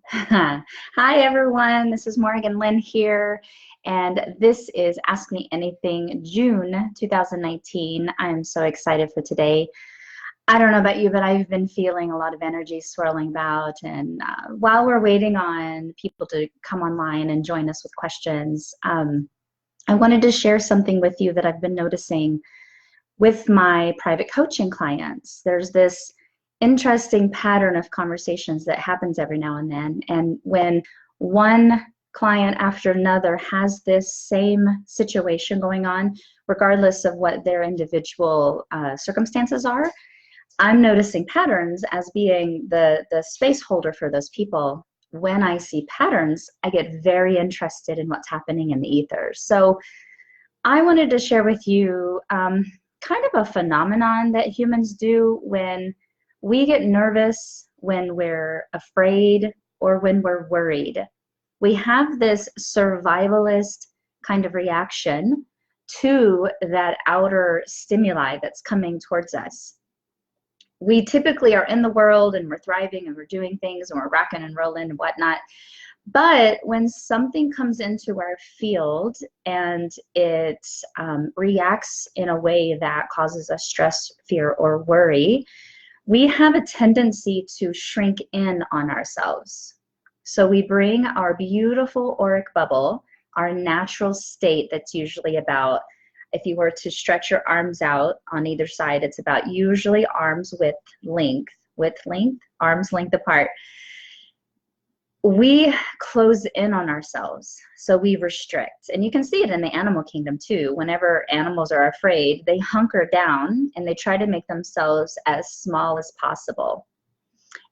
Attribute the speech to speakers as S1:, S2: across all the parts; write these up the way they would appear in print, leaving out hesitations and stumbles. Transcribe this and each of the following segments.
S1: Hi, everyone. This is Morgan Lynn here, and this is Ask Me Anything June 2019. I am so excited for today. I don't know about you, but I've been feeling a lot of energy swirling about. And while we're waiting on people to come online and join us with questions, I wanted to share something with you that I've been noticing with my private coaching clients. There's this interesting pattern of conversations that happens every now and then. And when one client after another has this same situation going on, regardless of what their individual circumstances are, I'm noticing patterns as being the space holder for those people. When I see patterns, I get very interested in what's happening in the ether. So I wanted to share with you kind of a phenomenon that humans do when we get nervous, when we're afraid, or when we're worried. We have this survivalist kind of reaction to that outer stimuli that's coming towards us. We typically are in the world and we're thriving and we're doing things and we're rocking and rolling and whatnot. But when something comes into our field and it reacts in a way that causes us stress, fear, or worry, we have a tendency to shrink in on ourselves. So we bring our beautiful auric bubble, our natural state that's usually about, if you were to stretch your arms out on either side, it's about usually arms width length, arms length apart. We close in on ourselves, so we restrict. And you can see it in the animal kingdom too. Whenever animals are afraid, they hunker down and they try to make themselves as small as possible.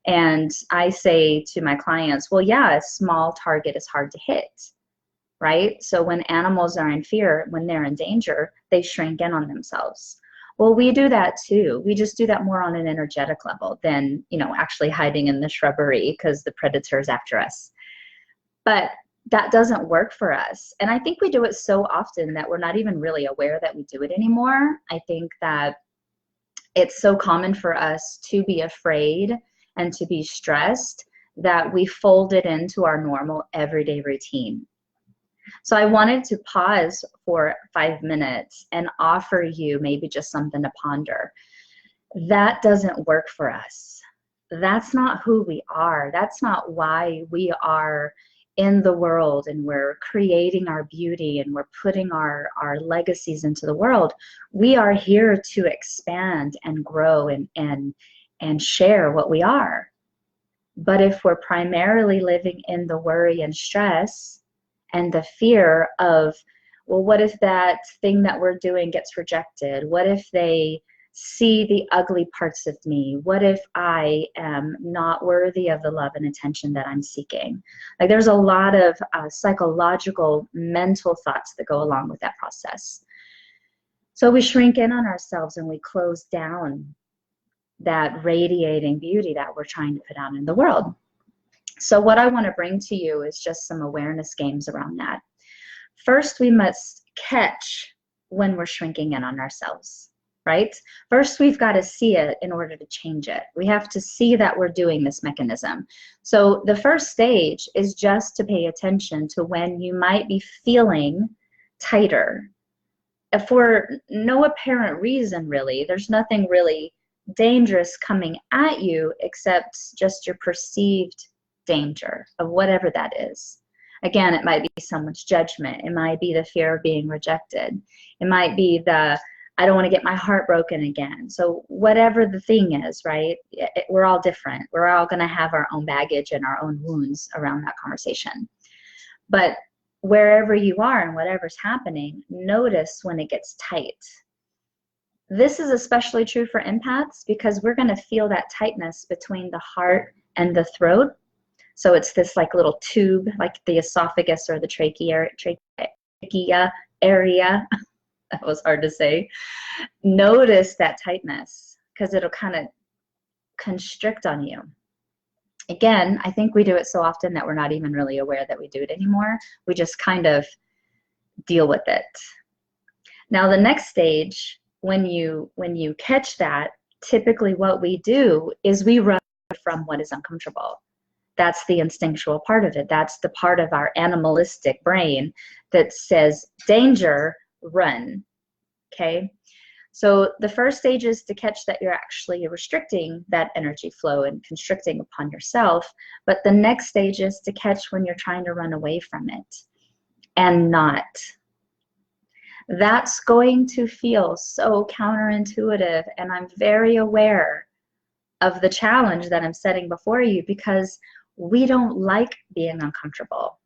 S1: And I say to my clients, well, yeah, a small target is hard to hit, right? So when animals are in fear, when they're in danger, they shrink in on themselves. Well, we do that too. We just do that more on an energetic level than, actually hiding in the shrubbery because the predator is after us. But that doesn't work for us. And I think we do it so often that we're not even really aware that we do it anymore. I think that it's so common for us to be afraid and to be stressed that we fold it into our normal everyday routine. So I wanted to pause for 5 minutes and offer you maybe just something to ponder. That doesn't work for us. That's not who we are. That's not why we are in the world and we're creating our beauty and we're putting our legacies into the world. We are here to expand and grow and share what we are. But if we're primarily living in the worry and stress, and the fear of, well, what if that thing that we're doing gets rejected? What if they see the ugly parts of me? What if I am not worthy of the love and attention that I'm seeking? Like, there's a lot of psychological, mental thoughts that go along with that process. So we shrink in on ourselves and we close down that radiating beauty that we're trying to put out in the world. So what I want to bring to you is just some awareness games around that. First, we must catch when we're shrinking in on ourselves, right? First, we've got to see it in order to change it. We have to see that we're doing this mechanism. So the first stage is just to pay attention to when you might be feeling tighter. For no apparent reason, really. There's nothing really dangerous coming at you except just your perceived danger of whatever that is. Again, it might be someone's judgment. It might be the fear of being rejected. It might be the, I don't want to get my heart broken again. So whatever the thing is, right, we're all different. We're all going to have our own baggage and our own wounds around that conversation. But wherever you are and whatever's happening, notice when it gets tight. This is especially true for empaths because we're going to feel that tightness between the heart and the throat. So it's this like little tube, like the esophagus or the trachea area. That was hard to say. Notice that tightness because it'll kind of constrict on you. Again, I think we do it so often that we're not even really aware that we do it anymore. We just kind of deal with it. Now, the next stage, when you catch that, typically what we do is we run from what is uncomfortable. That's the instinctual part of it. That's the part of our animalistic brain that says, danger, run. Okay? So the first stage is to catch that you're actually restricting that energy flow and constricting upon yourself. But the next stage is to catch when you're trying to run away from it and not. That's going to feel so counterintuitive, and I'm very aware of the challenge that I'm setting before you, because we don't like being uncomfortable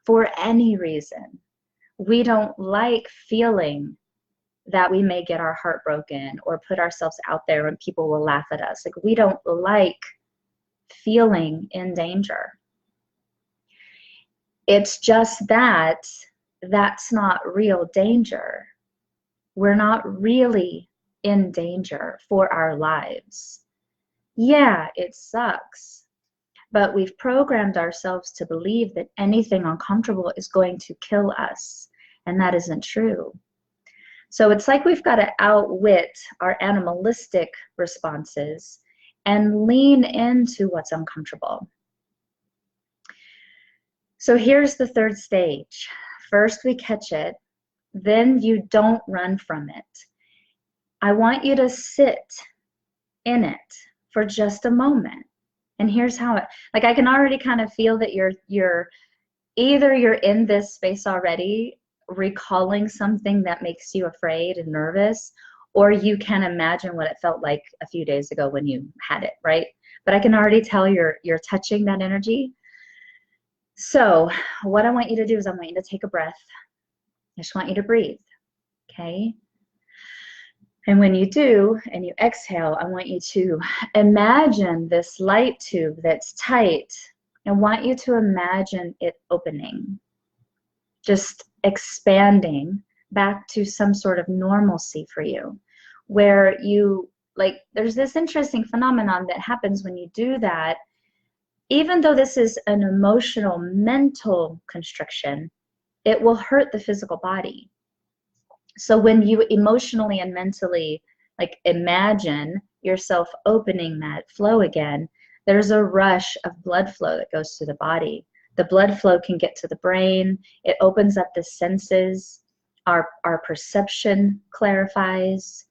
S1: for any reason. We don't like feeling that we may get our heart broken or put ourselves out there and people will laugh at us. Like, we don't like feeling in danger. It's just that that's not real danger. We're not really in danger for our lives. Yeah, it sucks, but we've programmed ourselves to believe that anything uncomfortable is going to kill us, and that isn't true. So it's like we've got to outwit our animalistic responses and lean into what's uncomfortable. So here's the third stage. First we catch it, then you don't run from it. I want you to sit in it for just a moment. And here's how it, like, I can already kind of feel that you're either you're in this space already, recalling something that makes you afraid and nervous, or you can imagine what it felt like a few days ago when you had it, right? But I can already tell you're touching that energy. So what I want you to do is I want you to take a breath. I just want you to breathe, okay? And when you do, and you exhale, I want you to imagine this light tube that's tight. I want you to imagine it opening, just expanding back to some sort of normalcy for you, where you, like, there's this interesting phenomenon that happens when you do that. Even though this is an emotional, mental constriction, it will hurt the physical body. So when you emotionally and mentally, like, imagine yourself opening that flow again, there's a rush of blood flow that goes to the body. The blood flow can get to the brain. It opens up the senses. Our perception clarifies.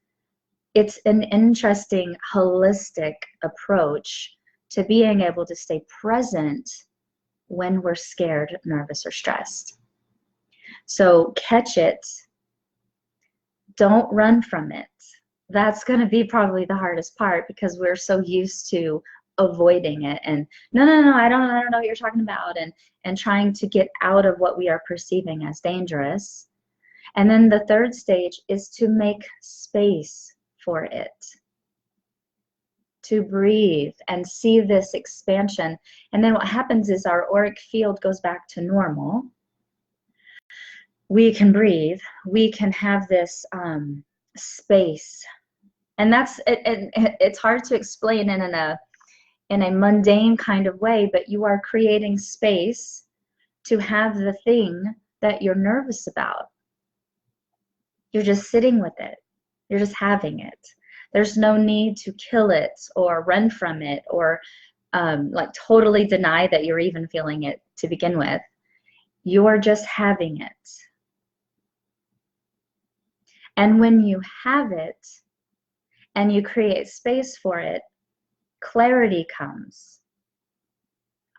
S1: It's an interesting, holistic approach to being able to stay present when we're scared, nervous, or stressed. So catch it. Don't run from it. That's going to be probably the hardest part, because we're so used to avoiding it and no, I don't know what you're talking about, and trying to get out of what we are perceiving as dangerous. And then the third stage is to make space for it, to breathe and see this expansion. And then what happens is our auric field goes back to normal. We can breathe. We can have this space. And that's it, it's hard to explain in a mundane kind of way, but you are creating space to have the thing that you're nervous about. You're just sitting with it. You're just having it. There's no need to kill it or run from it or like totally deny that you're even feeling it to begin with. You're just having it. And when you have it and you create space for it, clarity comes.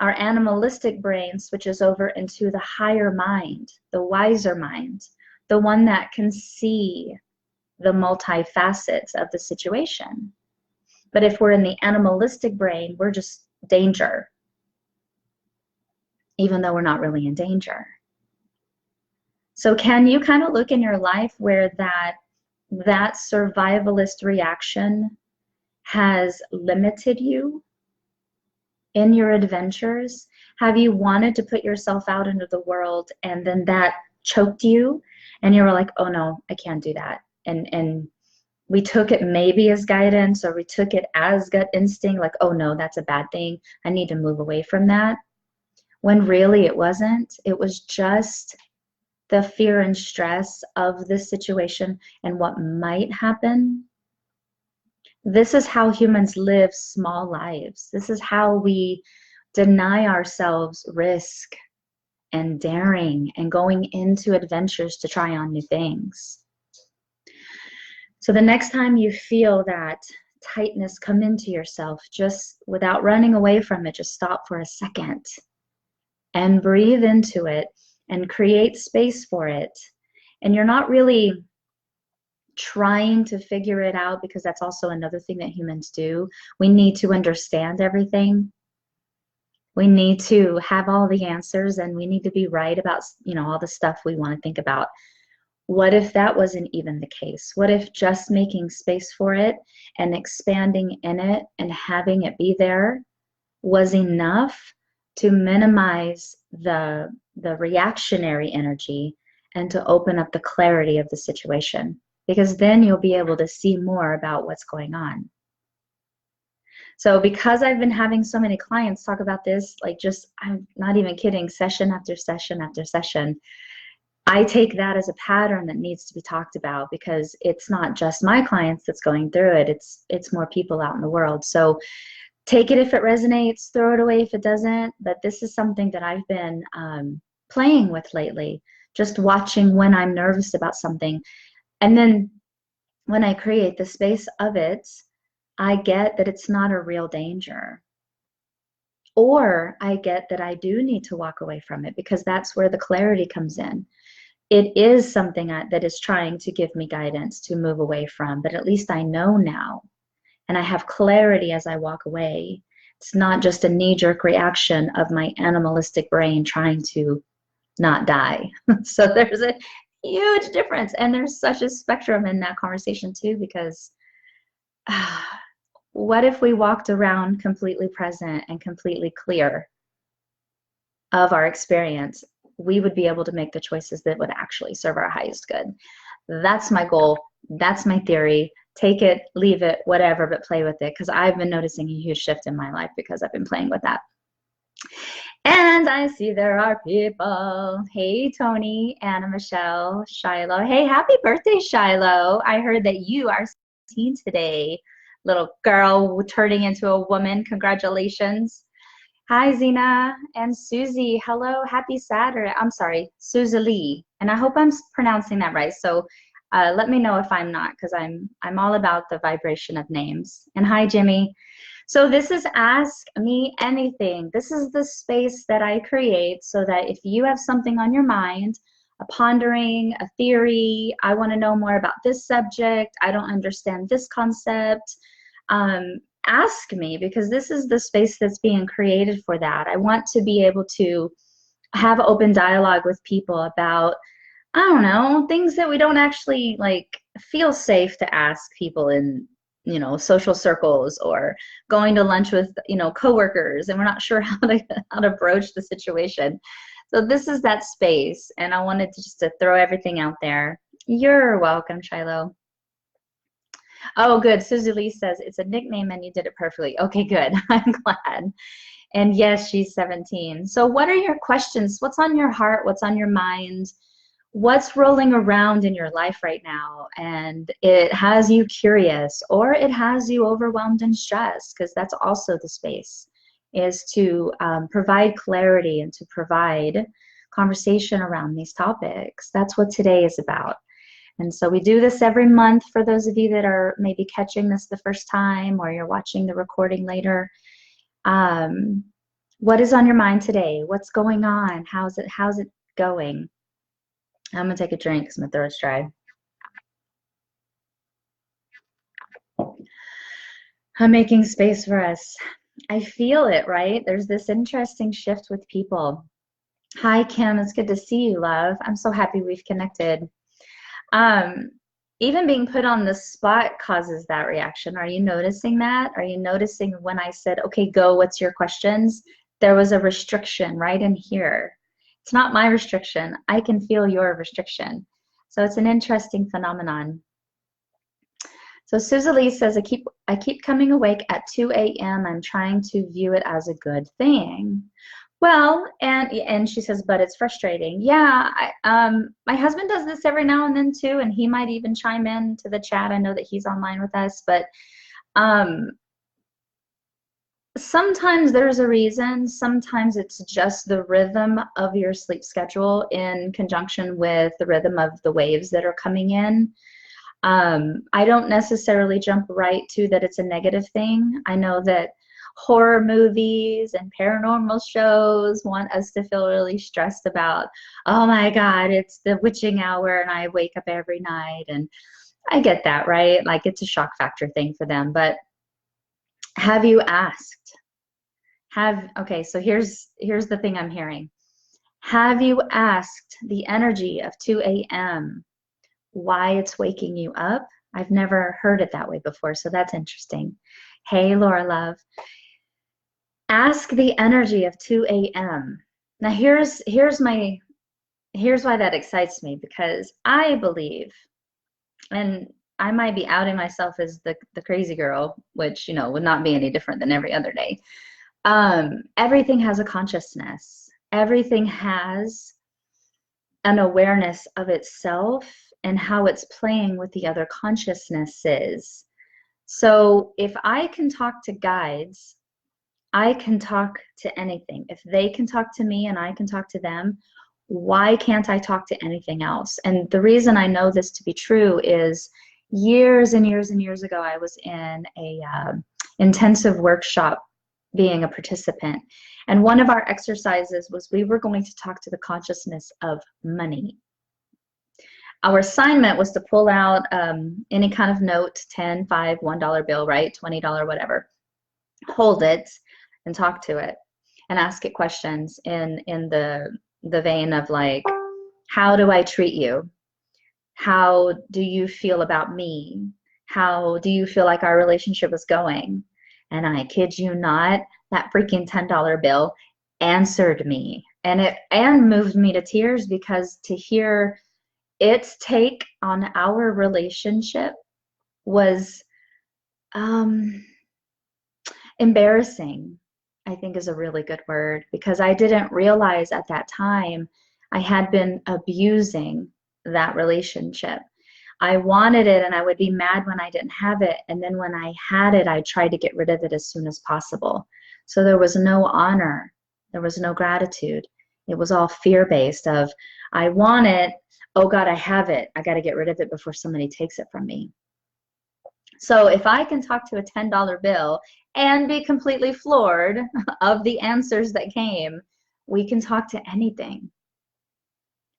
S1: Our animalistic brain switches over into the higher mind, the wiser mind, the one that can see the multifacets of the situation. But if we're in the animalistic brain, we're just danger, even though we're not really in danger. So can you kind of look in your life where that survivalist reaction has limited you in your adventures? Have you wanted to put yourself out into the world and then that choked you and you were like, oh no, I can't do that? And we took it maybe as guidance, or we took it as gut instinct, like, oh no, that's a bad thing. I need to move away from that. When really it wasn't. It was just the fear and stress of this situation and what might happen. This is how humans live small lives. This is how we deny ourselves risk and daring and going into adventures to try on new things. So the next time you feel that tightness come into yourself, just without running away from it, just stop for a second and breathe into it and create space for it. And you're not really trying to figure it out, because that's also another thing that humans do. We need to understand everything. We need to have all the answers, and we need to be right about, all the stuff we want to think about. What if that wasn't even the case? What if just making space for it and expanding in it and having it be there was enough to minimize the reactionary energy and to open up the clarity of the situation? Because then you'll be able to see more about what's going on. So because I've been having so many clients talk about this, like, just, I'm not even kidding, session after session after session, I take that as a pattern that needs to be talked about, because it's not just my clients that's going through it. It's more people out in the world. So take it if it resonates, throw it away if it doesn't. But this is something that I've been playing with lately, just watching when I'm nervous about something. And then when I create the space of it, I get that it's not a real danger. Or I get that I do need to walk away from it, because that's where the clarity comes in. It is something that is trying to give me guidance to move away from, but at least I know now. And I have clarity as I walk away. It's not just a knee-jerk reaction of my animalistic brain trying to not die. So there's a huge difference. And there's such a spectrum in that conversation too, because what if we walked around completely present and completely clear of our experience? We would be able to make the choices that would actually serve our highest good. That's my goal. That's my theory. Take it, leave it, whatever, but play with it, because I've been noticing a huge shift in my life because I've been playing with that. And I see there are people. Hey, Tony, Anna Michelle, Shiloh. Hey, happy birthday, Shiloh. I heard that you are 17 today. Little girl turning into a woman. Congratulations. Hi, Zena and Susie. Hello, happy Saturday. I'm sorry, Susie Lee. And I hope I'm pronouncing that right. So let me know if I'm not, because I'm all about the vibration of names. And hi, Jimmy. So this is Ask Me Anything. This is the space that I create so that if you have something on your mind, a pondering, a theory, I want to know more about this subject, I don't understand this concept, ask me, because this is the space that's being created for that. I want to be able to have open dialogue with people about, I don't know, things that we don't actually like feel safe to ask people in, social circles, or going to lunch with, coworkers, and we're not sure how to broach the situation. So this is that space, and I wanted to throw everything out there. You're welcome, Shiloh. Oh, good. Susie Lee says it's a nickname and you did it perfectly. Okay, good. I'm glad. And yes, she's 17. So what are your questions? What's on your heart? What's on your mind? What's rolling around in your life right now? And it has you curious, or it has you overwhelmed and stressed, because that's also the space, is to provide clarity and to provide conversation around these topics. That's what today is about. And so we do this every month for those of you that are maybe catching this the first time, or you're watching the recording later. What is on your mind today? What's going on? How's it going? I'm gonna take a drink because my throat's dry. I'm making space for us. I feel it, right? There's this interesting shift with people. Hi, Kim. It's good to see you, love. I'm so happy we've connected. Even being put on the spot causes that reaction. Are you noticing that? Are you noticing when I said, okay, go, what's your questions? There was a restriction right in here. It's not my restriction. I can feel your restriction. So it's an interesting phenomenon. So Susie Lee says, I keep coming awake at 2 a.m. I'm trying to view it as a good thing. Well, and she says, but it's frustrating. Yeah, my husband does this every now and then too, and he might even chime in to the chat. I know that he's online with us, but Sometimes there's a reason. Sometimes it's just the rhythm of your sleep schedule in conjunction with the rhythm of the waves that are coming in. I don't necessarily jump right to that it's a negative thing. I know that horror movies and paranormal shows want us to feel really stressed about, oh my God, it's the witching hour and I wake up every night. And I get that, right? Like it's a shock factor thing for them. But have you asked? Okay, so here's the thing I'm hearing. Have you asked the energy of 2 a.m. why it's waking you up? I've never heard it that way before, so that's interesting. Hey, Laura Love. Ask the energy of 2 a.m. Now here's why that excites me, because I believe, and I might be outing myself as the crazy girl, which, you know, would not be any different than every other day. Everything has a consciousness. Everything has an awareness of itself and how it's playing with the other consciousnesses. So if I can talk to guides, I can talk to anything. If they can talk to me and I can talk to them, why can't I talk to anything else? And the reason I know this to be true is years and years and years ago, I was in a intensive workshop being a participant. And one of our exercises was we were going to talk to the consciousness of money. Our assignment was to pull out any kind of note, 10, 5, $1 bill, right? $20, whatever. Hold it and talk to it and ask it questions in the vein of like, how do I treat you? How do you feel about me? How do you feel like our relationship is going? And I kid you not, that freaking $10 bill answered me. And moved me to tears, because to hear its take on our relationship was embarrassing, I think is a really good word, because I didn't realize at that time I had been abusing that relationship. I wanted it and I would be mad when I didn't have it. And then when I had it, I tried to get rid of it as soon as possible. So there was no honor. There was no gratitude. It was all fear-based of, I want it. Oh God, I have it. I got to get rid of it before somebody takes it from me. So if I can talk to a $10 bill and be completely floored of the answers that came, we can talk to anything.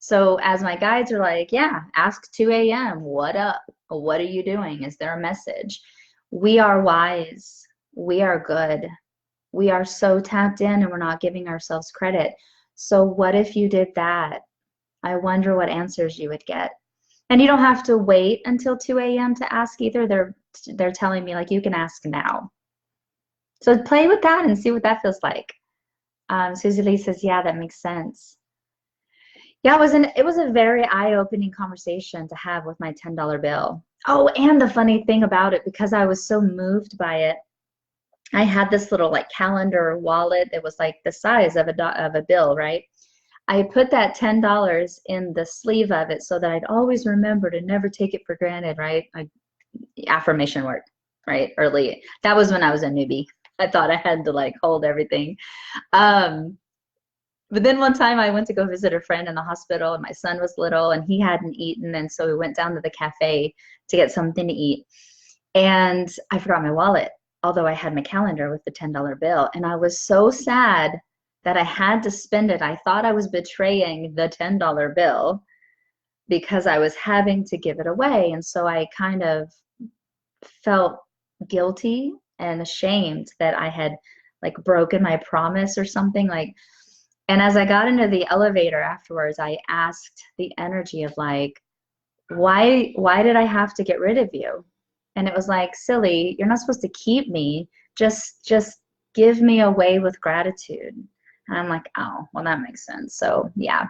S1: So as my guides are like, yeah, ask 2 a.m. What up? What are you doing? Is there a message? We are wise. We are good. We are so tapped in and we're not giving ourselves credit. So what if you did that? I wonder what answers you would get. And you don't have to wait until 2 a.m. to ask either. They're telling me like, you can ask now. So play with that and see what that feels like. Susie Lee says, yeah, that makes sense. Yeah, it was a very eye-opening conversation to have with my $10 bill. Oh, and the funny thing about it, because I was so moved by it, I had this little like calendar wallet that was like the size of a bill, right? I put that $10 in the sleeve of it so that I'd always remember to never take it for granted, right? Affirmation work, right? Early. That was when I was a newbie. I thought I had to like hold everything. But then one time I went to go visit a friend in the hospital and my son was little and he hadn't eaten. And so we went down to the cafe to get something to eat. And I forgot my wallet, although I had my calendar with the $10 bill. And I was so sad that I had to spend it. I thought I was betraying the $10 bill because I was having to give it away. And so I kind of felt guilty and ashamed that I had like broken my promise or something like. And as I got into the elevator afterwards, I asked the energy of like, why did I have to get rid of you? And it was like, silly, you're not supposed to keep me. Just give me away with gratitude. And I'm like, oh, well, that makes sense. So yeah,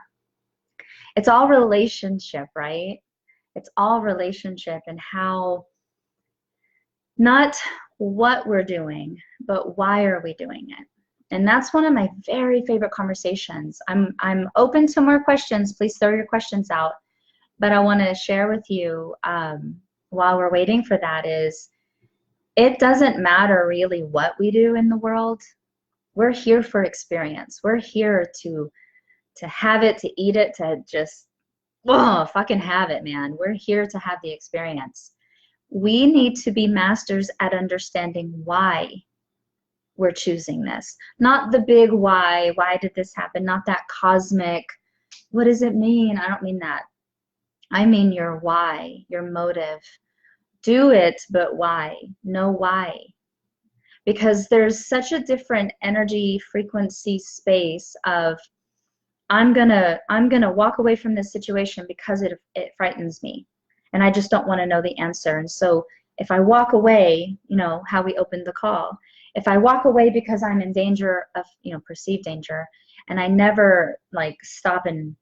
S1: it's all relationship, right? It's all relationship and how, not what we're doing, but why are we doing it? And that's one of my very favorite conversations. I'm open to more questions. Please throw your questions out. But I want to share with you while we're waiting for that is, it doesn't matter really what we do in the world. We're here for experience. We're here to have it, to eat it, to just, oh, fucking have it, man. We're here to have the experience. We need to be masters at understanding why we're choosing this. Not the big why did this happen? Not that cosmic, what does it mean? I don't mean that. I mean your why, your motive. Do it, but why? Know why. Because there's such a different energy, frequency, space of I'm gonna walk away from this situation because it frightens me, and I just don't want to know the answer. And so if I walk away, you know how we opened the call. If I walk away because I'm in danger of, you know, perceived danger, and I never like stop and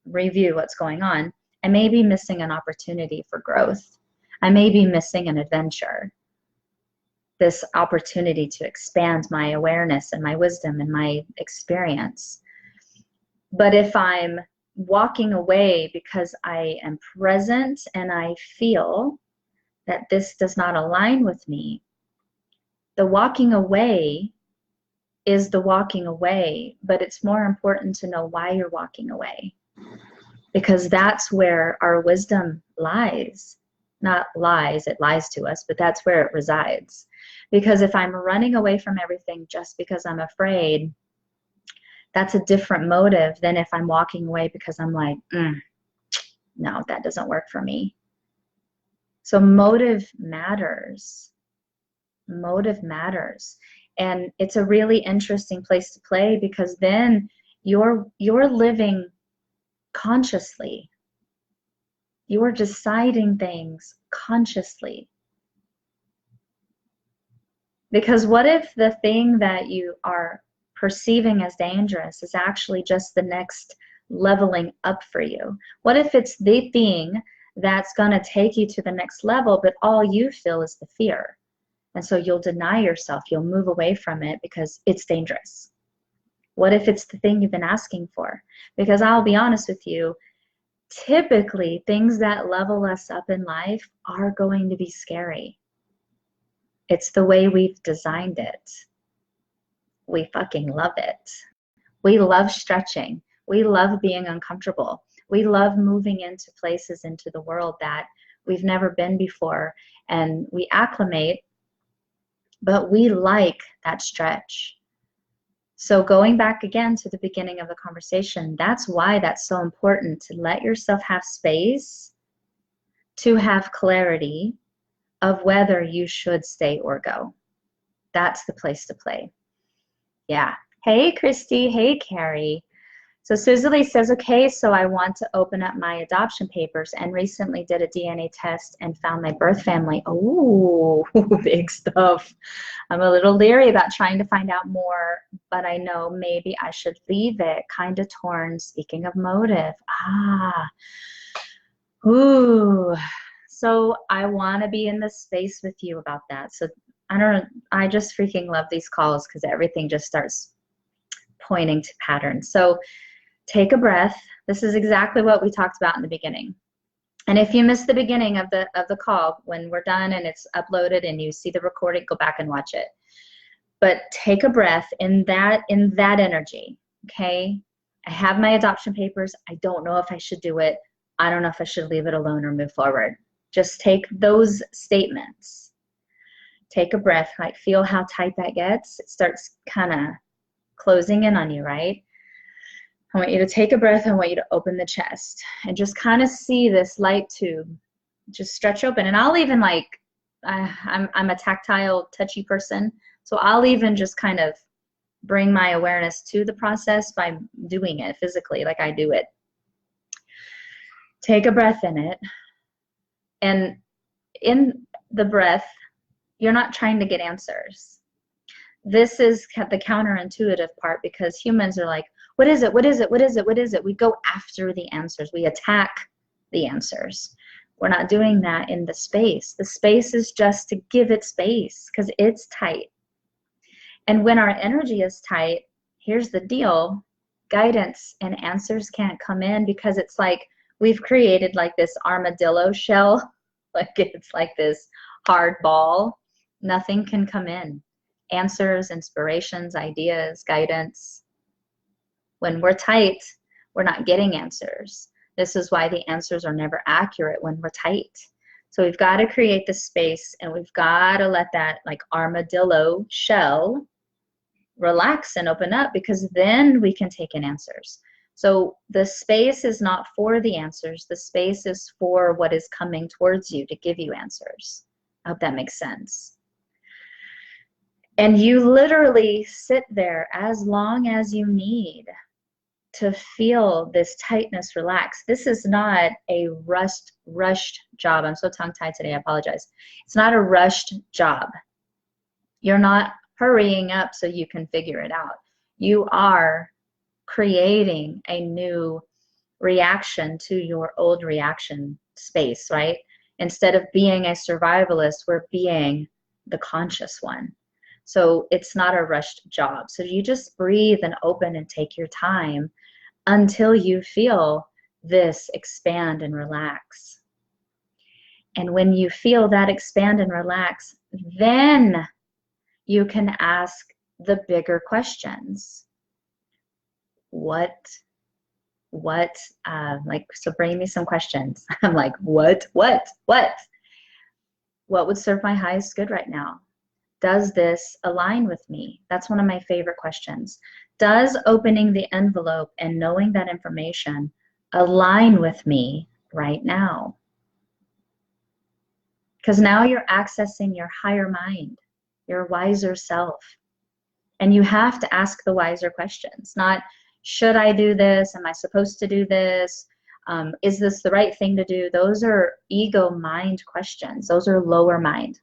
S1: review what's going on, I may be missing an opportunity for growth. I may be missing an adventure. This opportunity to expand my awareness and my wisdom and my experience. But if I'm walking away because I am present and I feel that this does not align with me, the walking away is the walking away, but it's more important to know why you're walking away, because that's where our wisdom lies. Not lies, it lies to us, but that's where it resides. Because if I'm running away from everything just because I'm afraid, that's a different motive than if I'm walking away because I'm like, no, that doesn't work for me. So motive matters. Motive matters. And it's a really interesting place to play, because then you're living consciously. You're deciding things consciously. Because what if the thing that you are perceiving as dangerous is actually just the next leveling up for you? What if it's the thing that's going to take you to the next level, but all you feel is the fear? And so you'll deny yourself, you'll move away from it because it's dangerous. What if it's the thing you've been asking for? Because I'll be honest with you, typically things that level us up in life are going to be scary. It's the way we've designed it. We fucking love it. We love stretching. We love being uncomfortable. We love moving into places, into the world that we've never been before, and we acclimate, but we like that stretch. So going back again to the beginning of the conversation, that's why that's so important, to let yourself have space to have clarity of whether you should stay or go. That's the place to play. Yeah. Hey, Christy. Hey, Carrie. So Susie says, okay, so I want to open up my adoption papers and recently did a DNA test and found my birth family. Oh, big stuff. I'm a little leery about trying to find out more, but I know maybe I should leave it. Kind of torn. Speaking of motive. Ooh. So I want to be in this space with you about that. So I don't know. I just freaking love these calls because everything just starts pointing to patterns. So take a breath. This is exactly what we talked about in the beginning. And if you missed the beginning of the call, when we're done and it's uploaded and you see the recording, go back and watch it. But take a breath in that energy. Okay? I have my adoption papers. I don't know if I should do it. I don't know if I should leave it alone or move forward. Just take those statements. Take a breath. Like, feel how tight that gets. It starts kind of closing in on you, right? I want you to take a breath. I want you to open the chest and just kind of see this light tube just stretch open. And I'll even I'm a tactile, touchy person. So I'll even just kind of bring my awareness to the process by doing it physically, like I do it. Take a breath in it. And in the breath, you're not trying to get answers. This is the counterintuitive part, because humans are like, what is it? What is it? What is it? What is it? We go after the answers. We attack the answers. We're not doing that in the space. The space is just to give it space because it's tight. And when our energy is tight, here's the deal. Guidance and answers can't come in because it's like we've created like this armadillo shell. Like it's like this hard ball. Nothing can come in. Answers, inspirations, ideas, guidance. When we're tight, we're not getting answers. This is why the answers are never accurate when we're tight. So we've got to create the space, and we've got to let that like armadillo shell relax and open up, because then we can take in answers. So the space is not for the answers. The space is for what is coming towards you to give you answers. I hope that makes sense. And you literally sit there as long as you need to feel this tightness relax. This is not a rushed job. I'm so tongue-tied today, I apologize. It's not a rushed job. You're not hurrying up so you can figure it out. You are creating a new reaction to your old reaction space, right? Instead of being a survivalist, we're being the conscious one. So it's not a rushed job. So you just breathe and open and take your time until you feel this expand and relax. And when you feel that expand and relax, then you can ask the bigger questions. So bring me some questions. I'm like, what would serve my highest good right now? Does this align with me? That's one of my favorite questions. Does opening the envelope and knowing that information align with me right now? Because now you're accessing your higher mind, your wiser self. And you have to ask the wiser questions, not should I do this? Am I supposed to do this? Is this the right thing to do? Those are ego mind questions. Those are lower mind.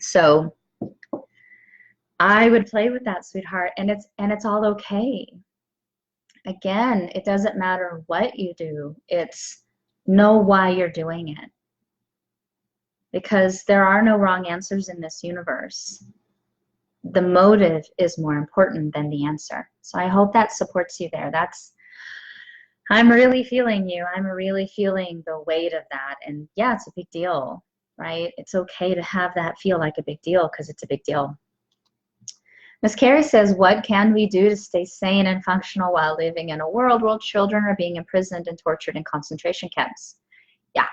S1: So I would play with that, sweetheart, and it's all okay. Again, it doesn't matter what you do. It's know why you're doing it. Because there are no wrong answers in this universe. The motive is more important than the answer. So I hope that supports you there. I'm really feeling you. I'm really feeling the weight of that. And yeah, it's a big deal, right? It's okay to have that feel like a big deal, because it's a big deal. Miss Carrie says, what can we do to stay sane and functional while living in a world where children are being imprisoned and tortured in concentration camps? Yeah.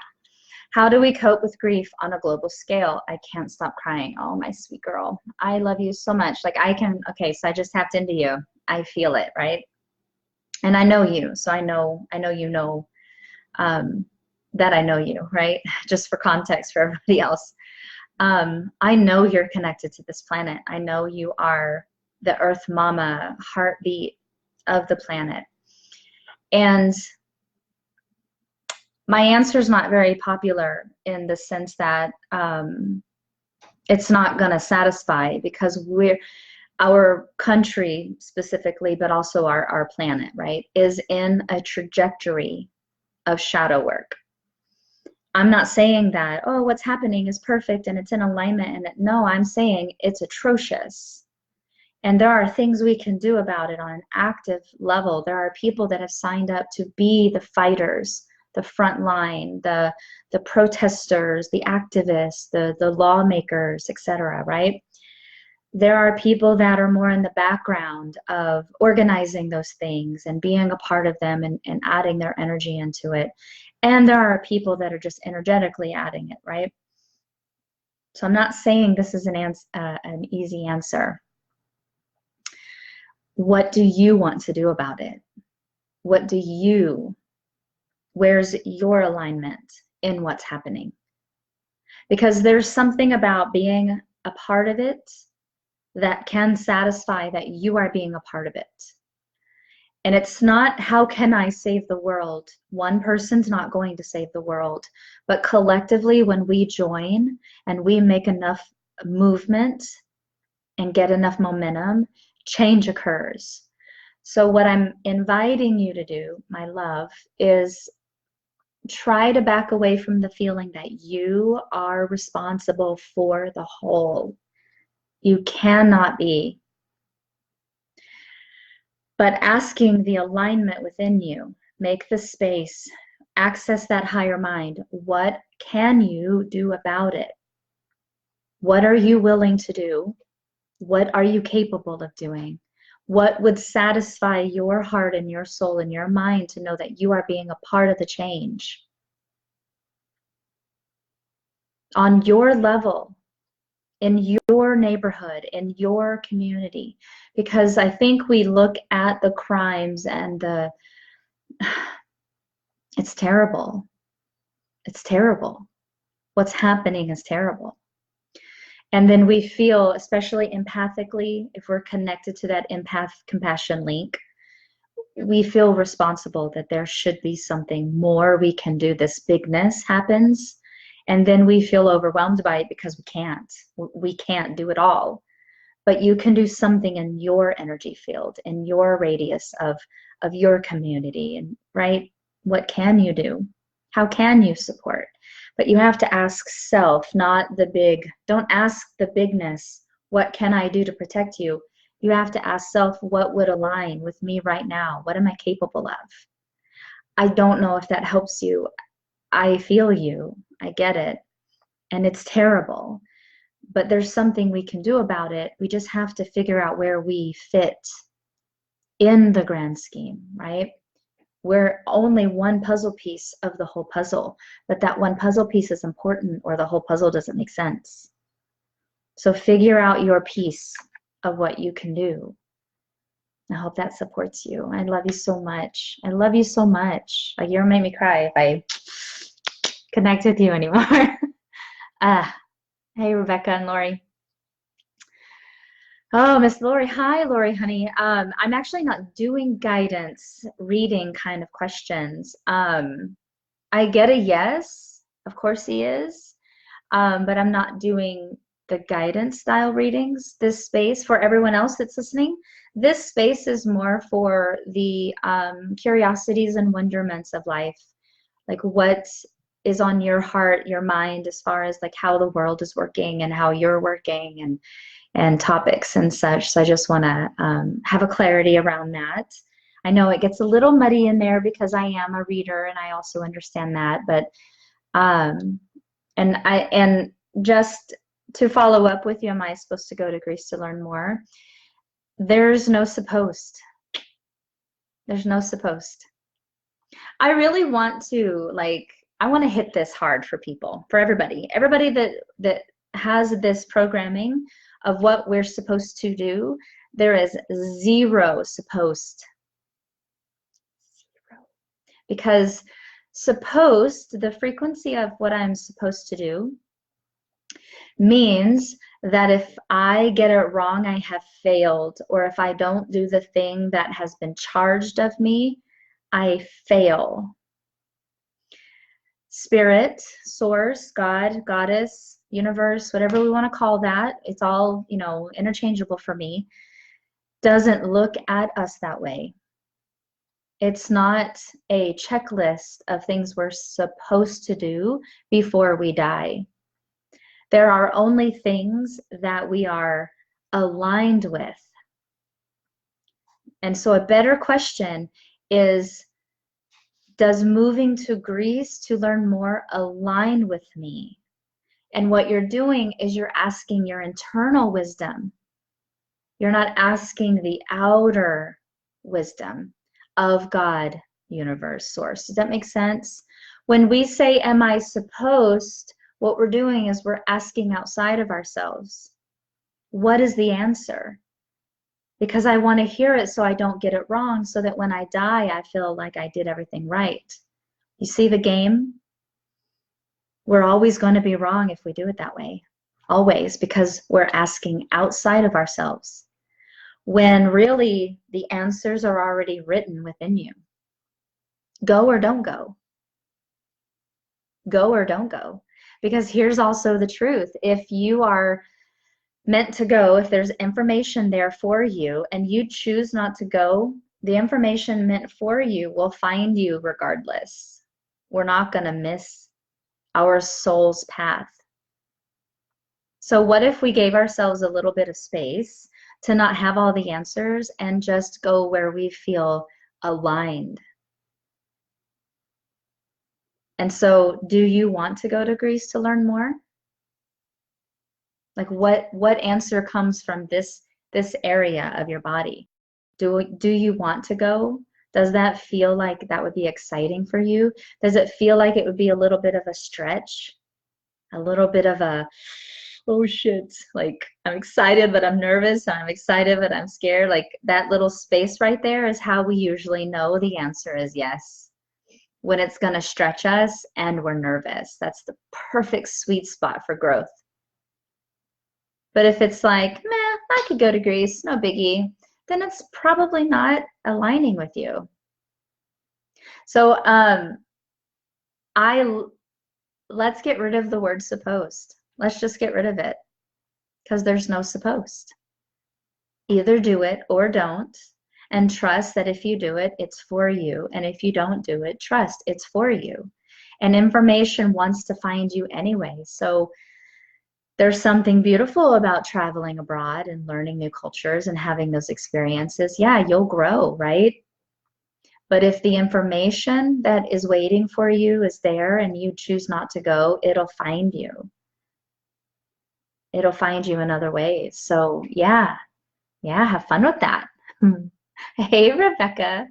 S1: How do we cope with grief on a global scale? I can't stop crying. Oh, my sweet girl. I love you so much. Like okay, so I just tapped into you. I feel it, right? And I know you, so I know you know that I know you, right? Just for context for everybody else. I know you're connected to this planet. I know you are the Earth Mama heartbeat of the planet. And my answer is not very popular in the sense that it's not going to satisfy, because our country specifically, but also our planet, right, is in a trajectory of shadow work. I'm not saying that, oh, what's happening is perfect and it's in alignment. And no, I'm saying it's atrocious. And there are things we can do about it on an active level. There are people that have signed up to be the fighters, the front line, the protesters, the activists, the lawmakers, etc., right? There are people that are more in the background of organizing those things and being a part of them and adding their energy into it. And there are people that are just energetically adding it, right? So I'm not saying this is an easy answer. What do you want to do about it? Where's your alignment in what's happening? Because there's something about being a part of it that can satisfy that you are being a part of it. And it's not, how can I save the world? One person's not going to save the world. But collectively, when we join and we make enough movement and get enough momentum, change occurs. So what I'm inviting you to do, my love, is try to back away from the feeling that you are responsible for the whole. You cannot be. But asking the alignment within you, make the space, access that higher mind. What can you do about it? What are you willing to do? What are you capable of doing? What would satisfy your heart and your soul and your mind to know that you are being a part of the change on your level, in your neighborhood, in your community? Because I think we look at the crimes and it's terrible. It's terrible. What's happening is terrible. And then we feel, especially empathically, if we're connected to that empath compassion link, we feel responsible that there should be something more we can do. This bigness happens, and then we feel overwhelmed by it because we can't. We can't do it all. But you can do something in your energy field, in your radius of your community, and right? What can you do? How can you support? But you have to ask self, not the big, don't ask the bigness, what can I do to protect you? You have to ask self, what would align with me right now? What am I capable of? I don't know if that helps you. I feel you. I get it. And it's terrible. But there's something we can do about it. We just have to figure out where we fit in the grand scheme, right? We're only one puzzle piece of the whole puzzle, but that one puzzle piece is important or the whole puzzle doesn't make sense. So figure out your piece of what you can do. I hope that supports you. I love you so much. I love you so much. Like, you're gonna make me cry if I connect with you anymore. Hey, Rebecca and Lori. Oh, Miss Lori. Hi, Lori, honey. I'm actually not doing guidance reading kind of questions. I get a yes, of course he is, but I'm not doing the guidance style readings. This space, for everyone else that's listening, this space is more for the curiosities and wonderments of life, like what is on your heart, your mind, as far as like how the world is working and how you're working, and topics and such. So I just want to have a clarity around that. I know it gets a little muddy in there because I am a reader and I also understand that, but and just to follow up with you, am I supposed to go to Greece to learn more? There's no supposed. There's no supposed. I really want to, like, I want to hit this hard for people, for everybody. Everybody that has this programming of what we're supposed to do, there is zero supposed. Zero. Because supposed, the frequency of what I'm supposed to do, means that if I get it wrong, I have failed. Or if I don't do the thing that has been charged of me, I fail. Spirit, source, God, goddess, universe, whatever we want to call that, it's all, you know, interchangeable for me, doesn't look at us that way. It's not a checklist of things we're supposed to do before we die. There are only things that we are aligned with. And so a better question is, does moving to Greece to learn more align with me? And what you're doing is you're asking your internal wisdom. You're not asking the outer wisdom of God, universe, source. Does that make sense? When we say, am I supposed, what we're doing is we're asking outside of ourselves. What is the answer? Because I want to hear it so I don't get it wrong, so that when I die, I feel like I did everything right. You see the game? We're always going to be wrong if we do it that way. Always, because we're asking outside of ourselves, when really the answers are already written within you. Go or don't go. Go or don't go. Because here's also the truth. If you are meant to go, if there's information there for you and you choose not to go, the information meant for you will find you regardless. We're not going to miss our soul's path. So what if we gave ourselves a little bit of space to not have all the answers and just go where we feel aligned? And so, do you want to go to Greece to learn more? Like what answer comes from this area of your body? Do you want to go? Does that feel like that would be exciting for you? Does it feel like it would be a little bit of a stretch? A little bit of a, oh shit, like I'm excited, but I'm nervous. I'm excited, but I'm scared. Like that little space right there is how we usually know the answer is yes. When it's going to stretch us and we're nervous. That's the perfect sweet spot for growth. But if it's like, meh, I could go to Greece, no biggie, then it's probably not aligning with you. So let's get rid of the word supposed. Let's just get rid of it because there's no supposed. Either do it or don't, and trust that if you do it, it's for you. And if you don't do it, trust it's for you. And information wants to find you anyway. So there's something beautiful about traveling abroad and learning new cultures and having those experiences. Yeah, you'll grow, right? But if the information that is waiting for you is there and you choose not to go, it'll find you. It'll find you in other ways. So yeah, have fun with that. Hey, Rebecca.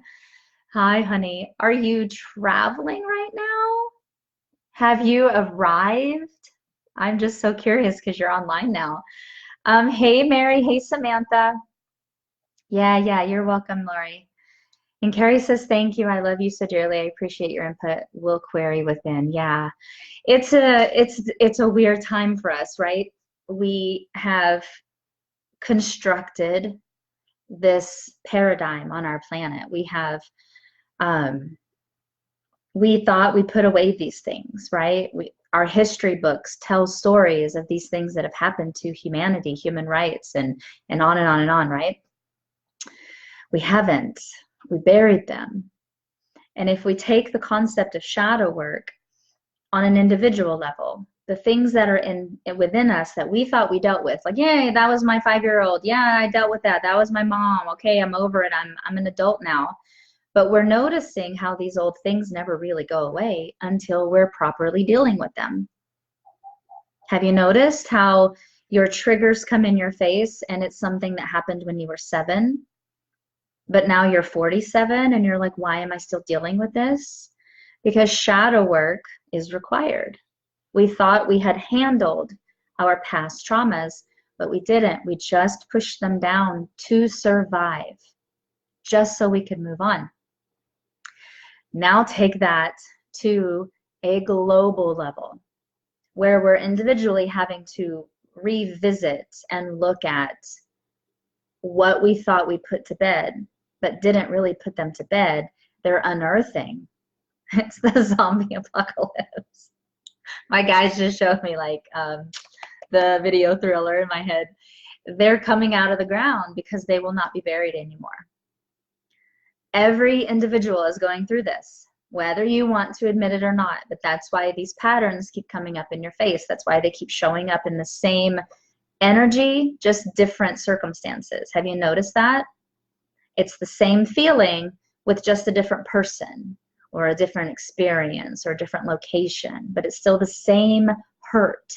S1: Hi, honey. Are you traveling right now? Have you arrived? I'm just so curious because you're online now. Hey, Mary. Hey, Samantha. Yeah, you're welcome, Lori. And Carrie says, thank you. I love you so dearly. I appreciate your input. We'll query within. Yeah. It's a weird time for us, right? We have constructed this paradigm on our planet. We thought we put away these things, right? Our history books tell stories of these things that have happened to humanity, human rights, and on and on and on, right? We haven't. We buried them. And if we take the concept of shadow work on an individual level, the things that are within us that we thought we dealt with, like, yay, that was my 5-year-old. Yeah, I dealt with that. That was my mom. Okay, I'm over it. I'm an adult now. But we're noticing how these old things never really go away until we're properly dealing with them. Have you noticed how your triggers come in your face and it's something that happened when you were 7, but now you're 47 and you're like, why am I still dealing with this? Because shadow work is required. We thought we had handled our past traumas, but we didn't. We just pushed them down to survive, just so we could move on. Now take that to a global level where we're individually having to revisit and look at what we thought we put to bed, but didn't really put them to bed. They're unearthing. It's the zombie apocalypse. My guys just showed me like the video Thriller in my head. They're coming out of the ground because they will not be buried anymore. Every individual is going through this, whether you want to admit it or not, but that's why these patterns keep coming up in your face. That's why they keep showing up in the same energy, just different circumstances. Have you noticed that? It's the same feeling with just a different person or a different experience or a different location, but it's still the same hurt.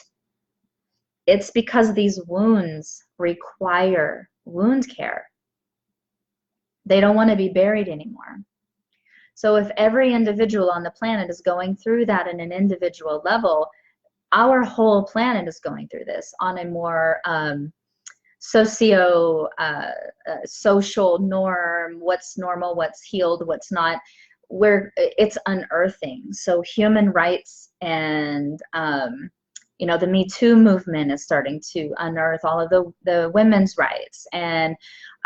S1: It's because these wounds require wound care. They don't want to be buried anymore. So if every individual on the planet is going through that in an individual level, our whole planet is going through this on a more social norm, what's normal, what's healed, what's not, where it's unearthing. So human rights and the Me Too movement is starting to unearth all of the women's rights, and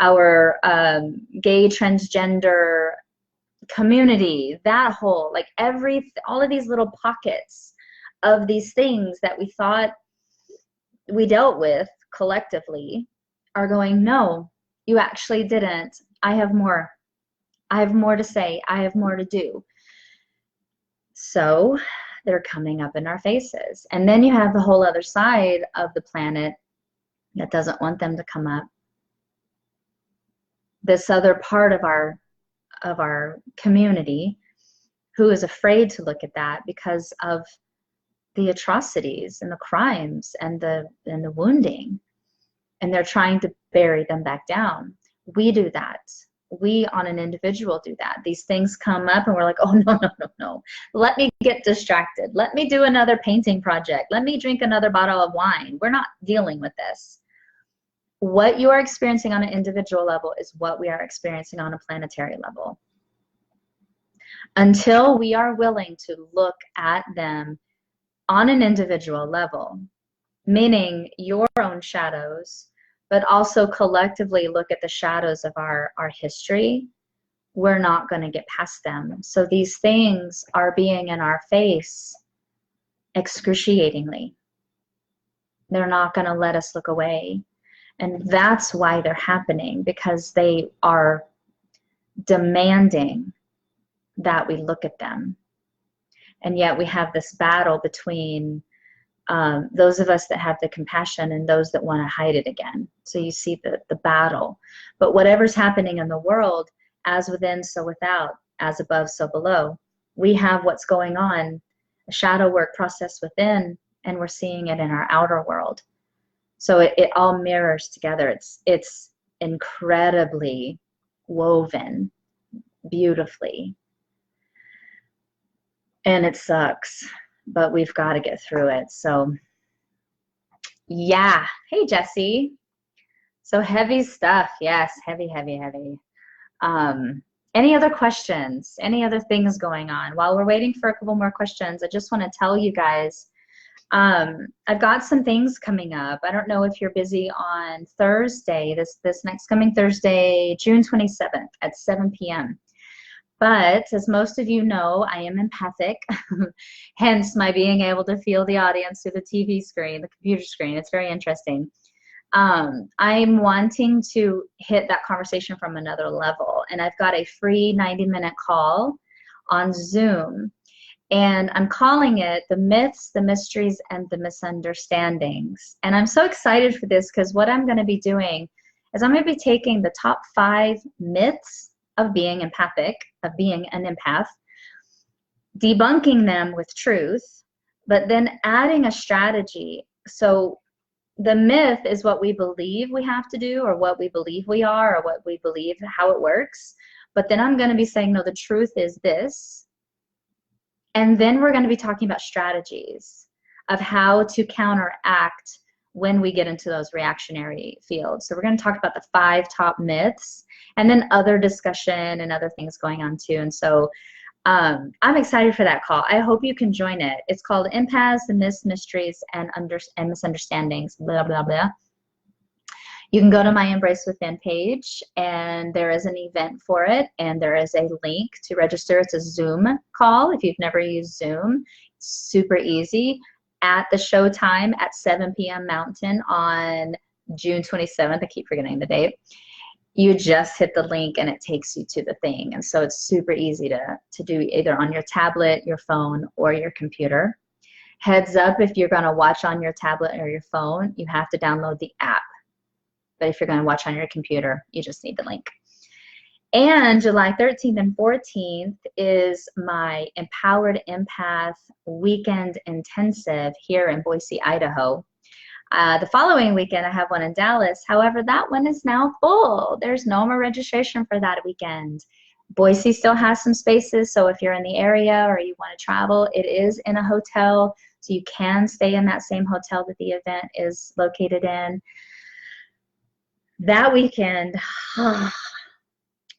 S1: our gay transgender community, that whole, like all of these little pockets of these things that we thought we dealt with collectively are going, no, you actually didn't. I have more to say. I have more to do. So they're coming up in our faces. And then you have the whole other side of the planet that doesn't want them to come up. This other part of our community who is afraid to look at that because of the atrocities and the crimes and the wounding, and they're trying to bury them back down. We do that. We on an individual do that. These things come up and we're like, oh, no, no, no, no. Let me get distracted. Let me do another painting project. Let me drink another bottle of wine. We're not dealing with this. What you are experiencing on an individual level is what we are experiencing on a planetary level. Until we are willing to look at them on an individual level, meaning your own shadows, but also collectively look at the shadows of our history, we're not going to get past them. So these things are being in our face excruciatingly. They're not going to let us look away. And that's why they're happening, because they are demanding that we look at them. And yet we have this battle between those of us that have the compassion and those that want to hide it again. So you see the battle. But whatever's happening in the world, as within, so without, as above, so below, we have what's going on, a shadow work process within, and we're seeing it in our outer world. So it all mirrors together. It's incredibly woven beautifully. And it sucks, but we've got to get through it. So yeah. Hey, Jesse. So heavy stuff. Yes, heavy, heavy, heavy. Any other questions? Any other things going on? While we're waiting for a couple more questions, I just want to tell you guys, I've got some things coming up. I don't know if you're busy on Thursday, this next coming Thursday, June 27th at 7 p.m. But as most of you know, I am empathic, hence my being able to feel the audience through the TV screen, the computer screen. It's very interesting. I'm wanting to hit that conversation from another level, and I've got a free 90-minute call on Zoom, and I'm calling it The Myths, the Mysteries, and the Misunderstandings. And I'm so excited for this because what I'm going to be doing is I'm going to be taking the top 5 myths of being empathic, of being an empath, debunking them with truth, but then adding a strategy. So the myth is what we believe we have to do, or what we believe we are, or what we believe how it works. But then I'm going to be saying, no, the truth is this. And then we're going to be talking about strategies of how to counteract when we get into those reactionary fields. So we're going to talk about the 5 top myths, and then other discussion and other things going on too. And so I'm excited for that call. I hope you can join it. It's called Empaths, the Myths, Mysteries, and Misunderstandings, blah, blah, blah. You can go to my Embrace Within page, and there is an event for it, and there is a link to register. It's a Zoom call. If you've never used Zoom, it's super easy. At the show time at 7 p.m. Mountain on June 27th, I keep forgetting the date, you just hit the link and it takes you to the thing. And so it's super easy to do either on your tablet, your phone, or your computer. Heads up, if you're going to watch on your tablet or your phone, you have to download the app. But if you're going to watch on your computer, you just need the link. And July 13th and 14th is my Empowered Empath Weekend Intensive here in Boise, Idaho. The following weekend, I have one in Dallas. However, that one is now full. There's no more registration for that weekend. Boise still has some spaces, so if you're in the area or you want to travel, it is in a hotel, so you can stay in that same hotel that the event is located in. That weekend,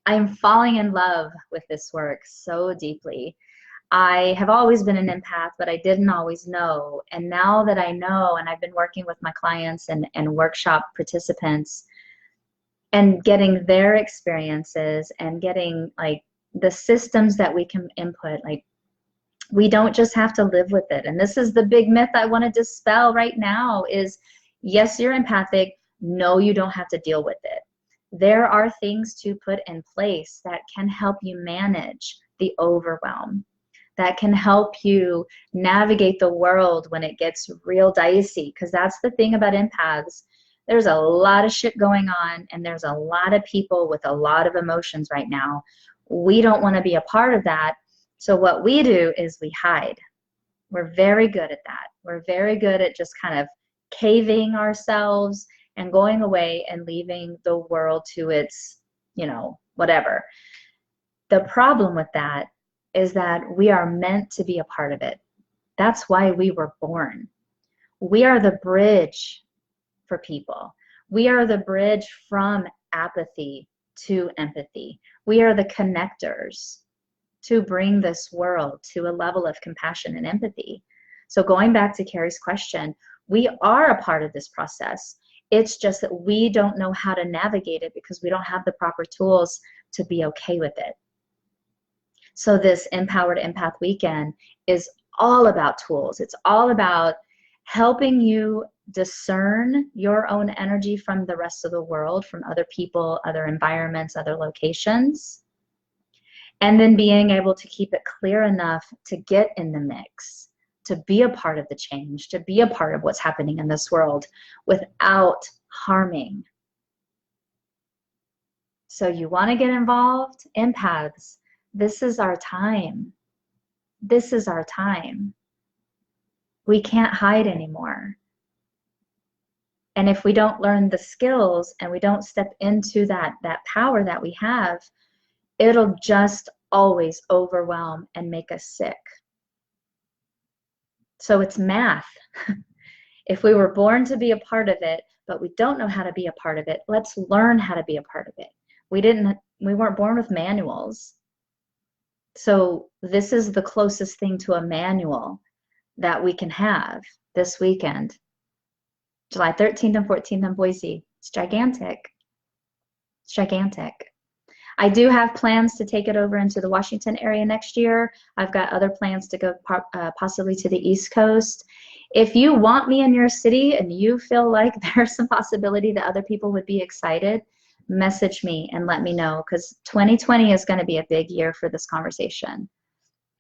S1: I'm falling in love with this work so deeply. I have always been an empath, but I didn't always know. And now that I know, and I've been working with my clients and workshop participants and getting their experiences and getting like the systems that we can input, like we don't just have to live with it. And this is the big myth I want to dispel right now is, yes, you're empathic. No, you don't have to deal with it. There are things to put in place that can help you manage the overwhelm, that can help you navigate the world when it gets real dicey. Because that's the thing about empaths. There's a lot of shit going on, and there's a lot of people with a lot of emotions right now. We don't want to be a part of that. So what we do is we hide. We're very good at that. We're very good at just kind of caving ourselves and going away and leaving the world to its, whatever. The problem with that is that we are meant to be a part of it. That's why we were born. We are the bridge for people. We are the bridge from apathy to empathy. We are the connectors to bring this world to a level of compassion and empathy. So going back to Carrie's question, we are a part of this process. It's just that we don't know how to navigate it because we don't have the proper tools to be okay with it. So this Empowered Empath Weekend is all about tools. It's all about helping you discern your own energy from the rest of the world, from other people, other environments, other locations, and then being able to keep it clear enough to get in the mix, to be a part of the change, to be a part of what's happening in this world without harming. So you want to get involved? Empaths, this is our time. This is our time. We can't hide anymore. And if we don't learn the skills and we don't step into that power that we have, it'll just always overwhelm and make us sick. So it's math. If we were born to be a part of it, but we don't know how to be a part of it, let's learn how to be a part of it. We weren't born with manuals. So this is the closest thing to a manual that we can have this weekend. July 13th and 14th in Boise. It's gigantic. It's gigantic. I do have plans to take it over into the Washington area next year. I've got other plans to go possibly to the East Coast. If you want me in your city and you feel like there's some possibility that other people would be excited, message me and let me know, because 2020 is going to be a big year for this conversation.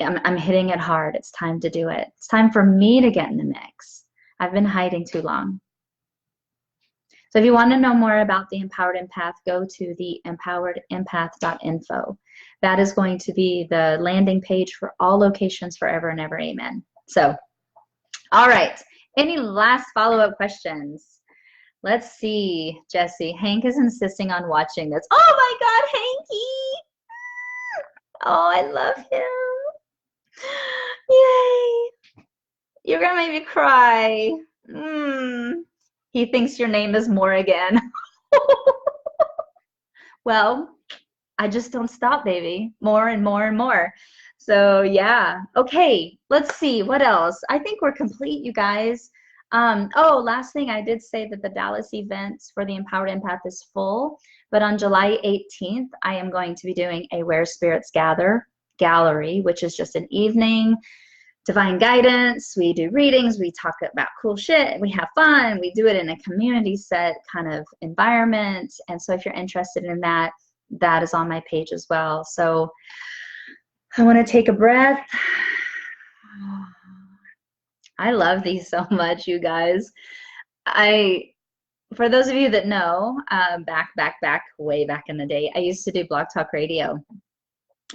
S1: I'm hitting it hard. It's time to do it. It's time for me to get in the mix. I've been hiding too long. So if you want to know more about the Empowered Empath, go to the empoweredempath.info. That is going to be the landing page for all locations forever and ever. Amen. So, all right. Any last follow-up questions? Let's see, Jesse. Hank is insisting on watching this. Oh my God, Hanky! Oh, I love him. Yay! You're gonna make me cry. He thinks your name is Morrigan. Well, I just don't stop, baby. More and more and more. So yeah. Okay, let's see. What else? I think we're complete, you guys. Oh, last thing, I did say that the Dallas event for the Empowered Empath is full, but on July 18th, I am going to be doing a Where Spirits Gather gallery, which is just an evening, divine guidance. We do readings, we talk about cool shit, we have fun, we do it in a community set kind of environment. And so if you're interested in that, that is on my page as well. So I want to take a breath. I love these so much, you guys. For those of you that know, way back in the day, I used to do Blog Talk Radio.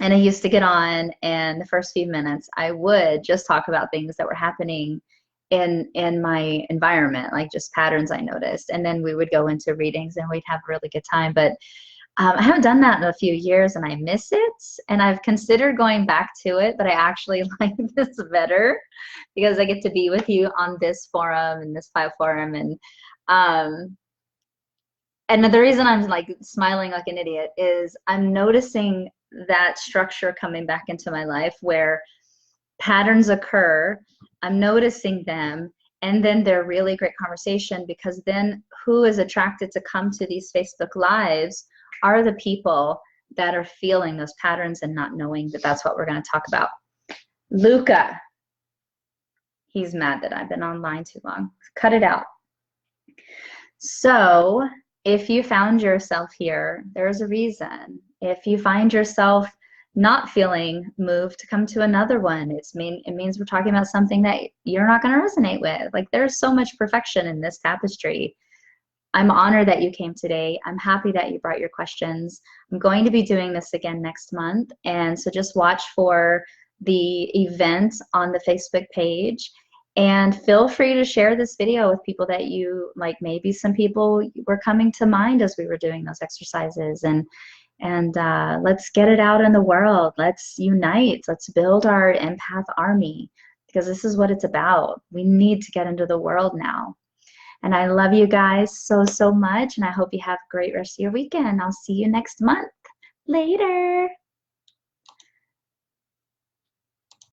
S1: And I used to get on, and the first few minutes, I would just talk about things that were happening in my environment, like just patterns I noticed. And then we would go into readings, and we'd have a really good time. But I haven't done that in a few years, and I miss it. And I've considered going back to it, but I actually like this better because I get to be with you on this forum and this platform. And the reason I'm like smiling like an idiot is I'm noticing that structure coming back into my life where patterns occur. I'm noticing them, and then they're really great conversation, because then who is attracted to come to these Facebook Lives are the people that are feeling those patterns and not knowing that that's what we're going to talk about. Luca, he's mad that I've been online too long. Cut it out. So if you found yourself here, there's a reason. If you find yourself not feeling moved to come to another one, it means we're talking about something that you're not going to resonate with. Like, there's so much perfection in this tapestry. I'm honored that you came today. I'm happy that you brought your questions. I'm going to be doing this again next month, and so just watch for the event on the Facebook page. And feel free to share this video with people that you like. Maybe some people were coming to mind as we were doing those exercises. And let's get it out in the world. Let's unite. Let's build our empath army, because this is what it's about. We need to get into the world now. And I love you guys so, so much. And I hope you have a great rest of your weekend. I'll see you next month. Later.